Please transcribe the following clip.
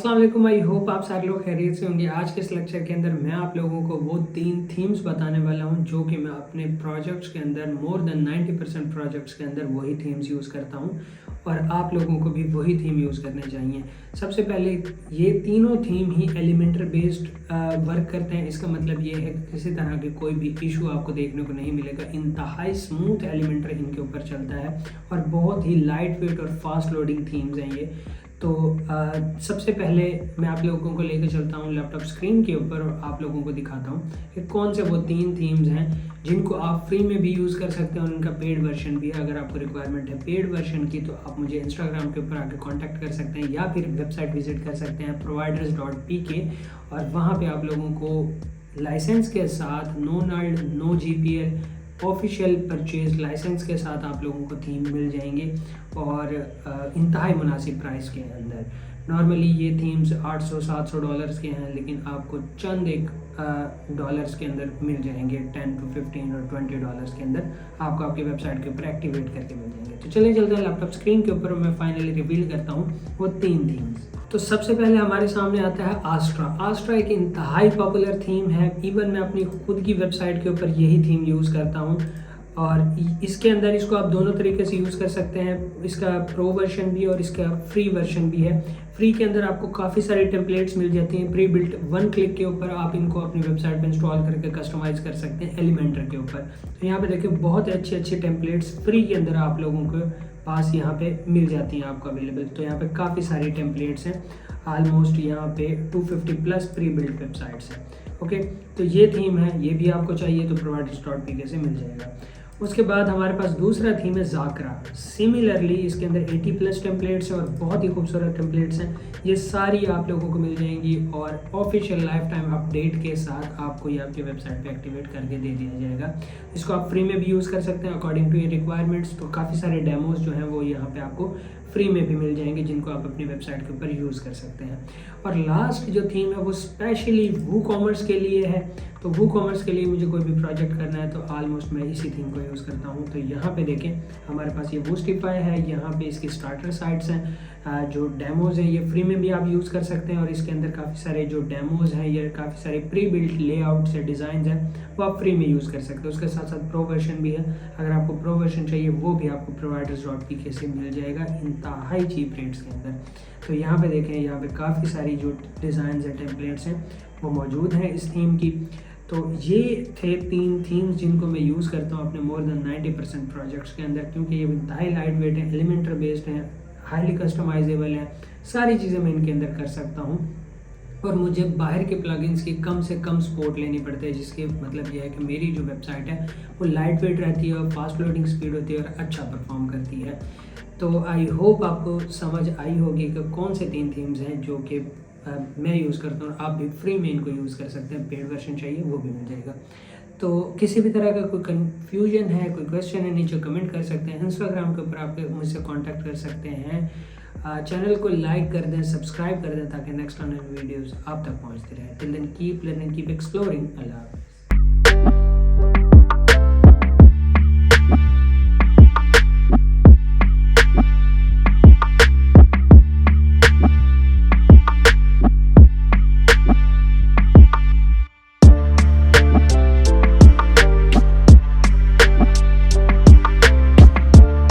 अस्सलाम वालेकुम। I hope आप सारे लोग खैरियत से होंगे। आज के इस लेक्चर के अंदर मैं आप लोगों को वो 3 थीम्स बताने वाला हूं जो कि मैं अपने प्रोजेक्ट्स के अंदर मोर देन 90% प्रोजेक्ट्स के अंदर वही थीम्स यूज़ करता हूं और आप लोगों को भी वही थीम यूज़ करने चाहिए। सबसे पहले ये तीनों थीम ही एलिमेंटर बेस्ड वर्क करते हैं। इसका मतलब ये है कि किसी तरह के कोई भी इशू आपको देखने को नहीं मिलेगा। इंतहाई स्मूथ एलिमेंटर इनके ऊपर चलता है और बहुत ही लाइट वेट और फास्ट लोडिंग थीम्स हैं ये। तो सबसे पहले मैं आप लोगों को लेकर चलता हूँ लैपटॉप स्क्रीन के ऊपर और आप लोगों को दिखाता हूँ कि कौन से वो 3 थीम्स हैं जिनको आप फ्री में भी यूज़ कर सकते हैं और उनका पेड वर्जन भी है। अगर आपको रिक्वायरमेंट है पेड वर्जन की तो आप मुझे इंस्टाग्राम के ऊपर आकर कांटेक्ट कर सकते हैं या फिर वेबसाइट विजिट कर सकते हैं providers.pk और वहाँ पे आप लोगों को लाइसेंस के साथ no nulled no GPL official purchase licence के साथ आप लोगों को थीम मिल जाएंगे और इंतहाई मुनासिब प्राइस के अंदर। नॉर्मली ये थीम्स $800-700 के हैं, लेकिन आपको चंद एक डॉलर्स के अंदर मिल जाएंगे। 10 to 15 और $20 के अंदर आपको आपकी वेबसाइट के ऊपर एक्टिवेट करके मिल जाएंगे। तो चलिए चलते हैं लैपटॉप स्क्रीन के ऊपर। मैं फाइनली रिवील करता हूँ वो 3 थीम्स। तो सबसे पहले हमारे सामने आता है आस्ट्रा। आस्ट्रा एक इंतहाई पॉपुलर थीम है। इवन मैं अपनी खुद की वेबसाइट के ऊपर यही थीम यूज़ करता हूँ और इसके अंदर इसको आप दोनों तरीके से यूज़ कर सकते हैं। इसका प्रो वर्जन भी और इसका फ्री वर्जन भी है। फ्री के अंदर आपको काफ़ी सारी टेम्पलेट्स मिल जाती हैं प्री बिल्ट। 1 क्लिक के ऊपर आप इनको अपनी वेबसाइट पर इंस्टॉल करके कस्टमाइज़ कर सकते हैं एलिमेंटर के ऊपर। तो यहाँ पे देखिए बहुत अच्छे अच्छे टेम्पलेट्स फ्री के अंदर आप लोगों को पास यहाँ पे मिल जाती हैं आपको अवेलेबल। तो यहाँ पे काफ़ी सारी टेम्पलेट्स हैं। ऑलमोस्ट यहाँ पे 250 प्लस प्री बिल्ट वेबसाइट्स हैं। ओके, तो ये थीम है, ये भी आपको चाहिए तो providers.pk से मिल जाएगा। उसके बाद हमारे पास दूसरा थीम है ज़ाकरा। सिमिलरली इसके अंदर 80 प्लस टेम्पलेट्स हैं और बहुत ही खूबसूरत टेम्पलेट्स हैं। ये सारी आप लोगों को मिल जाएंगी और ऑफिशियल लाइफ टाइम अपडेट के साथ आपको ये आपकी वेबसाइट पे एक्टिवेट करके दे दिया जाएगा। इसको आप फ्री में भी यूज़ कर सकते हैं अकॉर्डिंग टू ये रिक्वायरमेंट्स। तो काफ़ी सारे डेमोज जो हैं वो यहाँ पे आपको फ्री में भी मिल जाएंगे जिनको आप अपनी वेबसाइट के ऊपर यूज़ कर सकते हैं। और लास्ट जो थीम है वो स्पेशली वूकॉमर्स के लिए है। तो वूकॉमर्स के लिए मुझे कोई भी प्रोजेक्ट करना है तो ऑलमोस्ट मैं इसी थीम को यूज़ करता हूँ। तो यहाँ पे देखें हमारे पास ये वूस्टिफाई है। यहाँ पे इसकी स्टार्टर साइट्स हैं, जो डेमोज हैं ये फ्री में भी आप यूज़ कर सकते हैं और इसके अंदर काफ़ी सारे जो डेमोज हैं या काफ़ी सारे प्री बिल्ट लेआउट्स या डिज़ाइन हैं वो आप फ्री में यूज़ कर सकते हैं। उसके साथ साथ प्रो वर्जन भी है। अगर आपको प्रो वर्जन चाहिए वो भी आपको providers.pk से मिल जाएगा इंतहाई चीप रेट्स के अंदर। तो यहाँ पे देखें यहाँ पे काफ़ी सारी जो डिज़ाइन हैं टेम्पलेट्स हैं वो मौजूद हैं इस थीम की। तो ये थे 3 थीम्स जिनको मैं यूज़ करता हूँ अपने मोर देन 90% प्रोजेक्ट्स के अंदर, क्योंकि ये इंतहाई लाइट वेट है, एलिमेंटर बेस्ड हैं, हाईली कस्टमाइजेबल हैं। सारी चीज़ें मैं इनके अंदर कर सकता हूँ और मुझे बाहर के प्लगइन्स की कम से कम सपोर्ट लेनी पड़ती है, जिसके मतलब यह है कि मेरी जो वेबसाइट है वो लाइट वेट रहती है और फास्ट लोडिंग स्पीड होती है और अच्छा परफॉर्म करती है। तो आई होप आपको समझ आई होगी कि कौन से 3 थीम्स हैं जो कि मैं यूज़ करता हूँ। आप भी फ्री में इनको यूज़ कर सकते हैं। पेड वर्जन चाहिए वो भी मिल जाएगा। तो किसी भी तरह का कोई कन्फ्यूजन है, कोई क्वेश्चन है, नीचे कमेंट कर सकते हैं। इंस्टाग्राम के ऊपर आप मुझसे कांटेक्ट कर सकते हैं। चैनल को लाइक कर दें, सब्सक्राइब कर दें ताकि नेक्स्ट ऑनलाइन वीडियोस आप तक पहुंचती रहे। Till then keep learning, keep exploring. अल्लाह हाफ़िज़।